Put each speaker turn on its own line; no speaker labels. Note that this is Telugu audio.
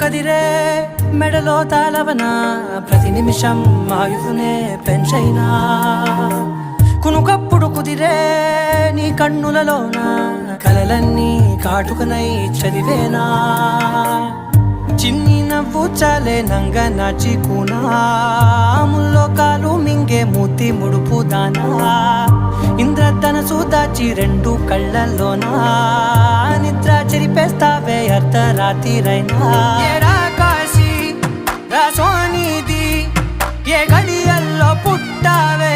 కదిరే మెడలో తాళవన ప్రతి నిమిషం ఆయువునే పెంచైనా కునుకప్పుడు కుదిరే నీ కన్నులలోన కలలన్నీ కాటుకనై చదివేనా చిన్ని నవ్వు చాలే నంగ నాచికునా ముల్లోకాలు మింగే మూతి ముడుపు దానా ఇంద్రధనసు దాచి రెండు కళ్ళల్లోనా నిద్ర చెరిపేస్తావే అర్ధరాత్రిరైనా ఏడా కాశీ రాసోనిది ఏ గడియల్లో పుట్టావే